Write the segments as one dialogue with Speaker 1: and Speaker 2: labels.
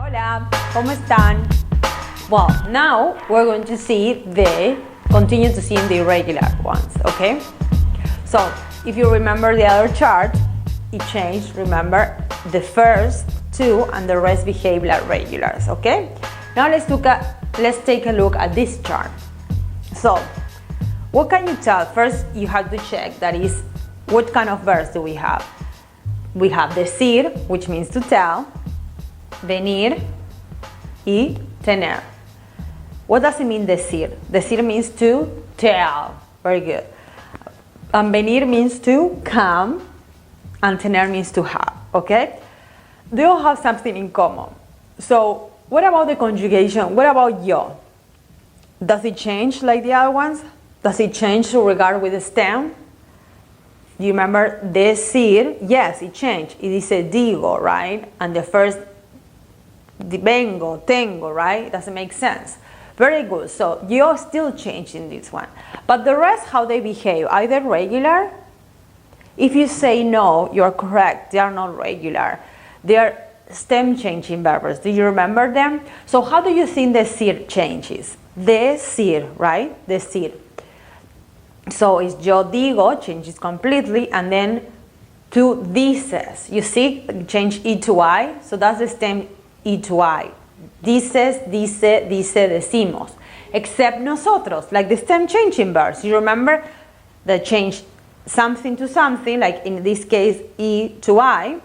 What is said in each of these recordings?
Speaker 1: Hola, ¿cómo están? Well, now we're going to continue to see the irregular ones, okay? So, if you remember the other chart, it changed, remember, the first two and the rest behave like regulars, okay? Now let's take a look at this chart. So, what can you tell? First, you have to check, that is, what kind of verbs do we have? We have decir, which means to tell, venir, y tener. What does it mean, decir? Decir means to tell. Very good. And venir means to come, and tener means to have, okay? They all have something in common. So, what about the conjugation? What about yo? Does it change like the other ones? Does it change to regard with the stem? Do you remember decir? Yes, it changed. It is a digo, right? And the first, vengo, tengo, right? Doesn't make sense. Very good. So you're still changing this one. But the rest, how they behave, either regular. If you say no, you're correct. They are not regular. They are stem changing verbs. Do you remember them? So how do you think decir changes? Decir, right? Decir. So it's yo digo, changes completely, and then to dices. You see, change E to I. So that's the stem E to I. Dices, dice, dice, decimos. Except nosotros, like the stem changing verbs. You remember that change something to something, like in this case E to I,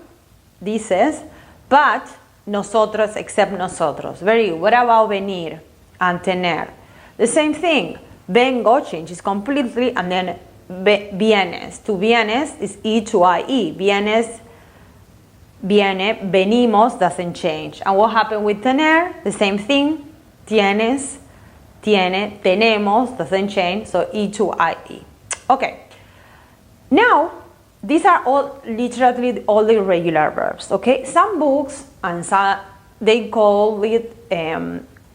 Speaker 1: dices, but nosotros except nosotros. Very good. What about venir and tener? The same thing. Vengo changes completely, and then vienes. To vienes is E to I-E. Vienes, viene, venimos doesn't change. And what happened with tener? The same thing. Tienes, tiene, tenemos doesn't change, so E to I-E. Okay. Now, these are all literally all the irregular verbs, okay? Some books, and some, they call it,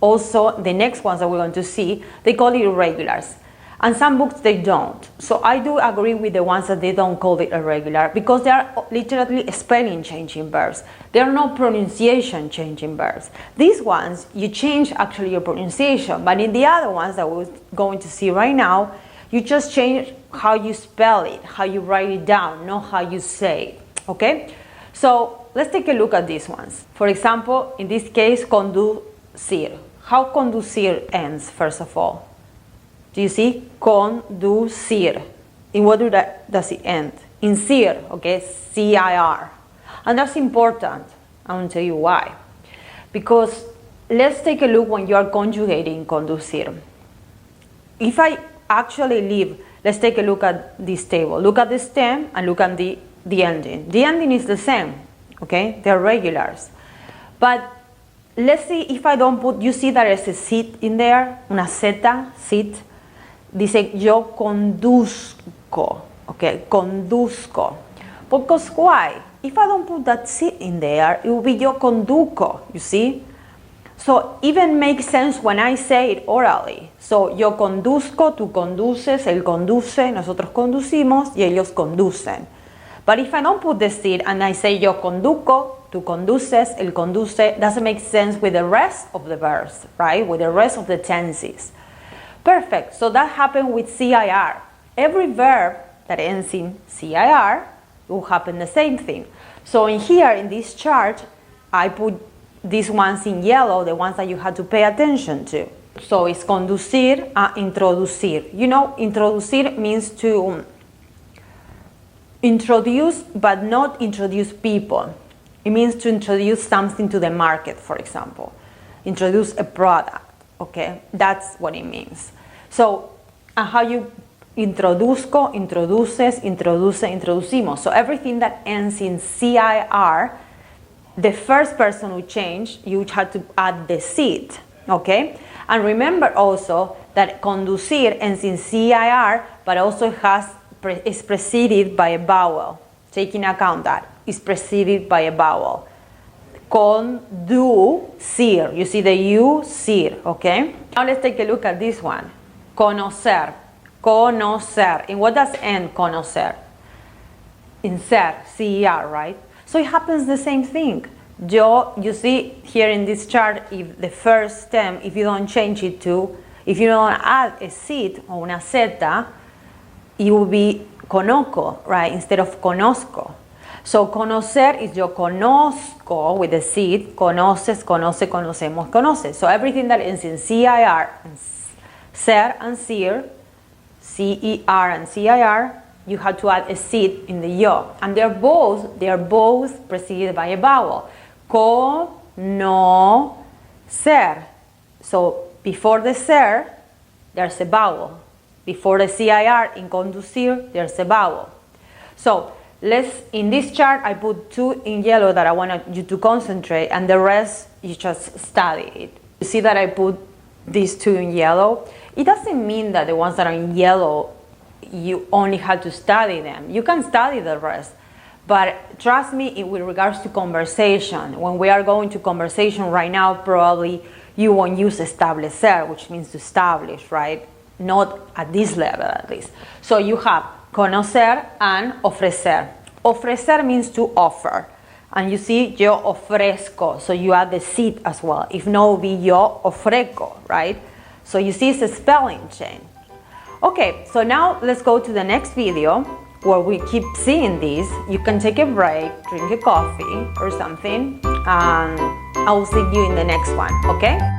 Speaker 1: also, the next ones that we're going to see, they call it irregulars. And some books, they don't. So I do agree with the ones that they don't call it irregular, because they are literally spelling changing verbs. They are not pronunciation changing verbs. These ones, you change actually your pronunciation, but in the other ones that we're going to see right now, you just change how you spell it, how you write it down, not how you say it, okay? So let's take a look at these ones. For example, in this case, conducir. How conducir ends, first of all? Do you see? Conducir. In what does it end? In cir, okay? C-I-R. And that's important. I will tell you why. Because let's take a look when you are conjugating conducir. If I actually leave, let's take a look at this table. Look at the stem and look at the ending. The ending is the same, okay? They're regulars. But let's see if I don't put, you see there is a sit in there, una zeta, sit. Dice yo conduzco, okay, conduzco. Because why? If I don't put that sit in there, it will be yo conduco, you see? So even makes sense when I say it orally. So yo conduzco, tú conduces, él conduce, nosotros conducimos y ellos conducen. But if I don't put the sit and I say yo conduco, tú conduces, él conduce, doesn't make sense with the rest of the verbs, right? With the rest of the tenses. Perfect. So that happened with CIR. Every verb that ends in CIR will happen the same thing. So in here, in this chart, I put these ones in yellow, the ones that you had to pay attention to. So it's conducir and introducir. You know, introducir means to introduce, but not introduce people. It means to introduce something to the market, for example. Introduce a product, okay? That's what it means. So, how you introduzco, introduces, introduce, introducimos. So everything that ends in CIR, the first person who changed, you had to add the sit, okay? And remember also that conducir ends in CIR, but also is preceded by a vowel. Take into account that. Is preceded by a vowel. Conducir. You see the U, cir, okay? Now let's take a look at this one. Conocer. Conocer. In what does end conocer? In ser, C-E-R, right? So it happens the same thing. Yo, you see here in this chart, if the first stem, if you don't change it to, if you don't add a seed or una zeta, it will be conozco, right, instead of conozco. So conocer is yo conozco with the seed, conoces, conoce, conocemos, conoce. So everything that is in CIR, ser and CIR, CER and CIR, you have to add a seed in the yo. And they are both preceded by a vowel. Conocer. So before the ser, there's a vowel. Before the CIR in conducir, there's a vowel. So in this chart, I put 2 in yellow that I want you to concentrate, and the rest you just study it. You see that I put these 2 in yellow? It doesn't mean that the ones that are in yellow, you only have to study them. You can study the rest. But trust me, with regards to conversation, when we are going to conversation right now, probably you won't use establecer, which means to establish, right? Not at this level, at least. So you have conocer and ofrecer. Ofrecer means to offer. And you see, yo ofrezco, so you add the seed as well. If no, it would be yo ofrezco, right? So you see it's a spelling change. Okay, so now let's go to the next video where we keep seeing this. You can take a break, drink a coffee or something, and I will see you in the next one, okay?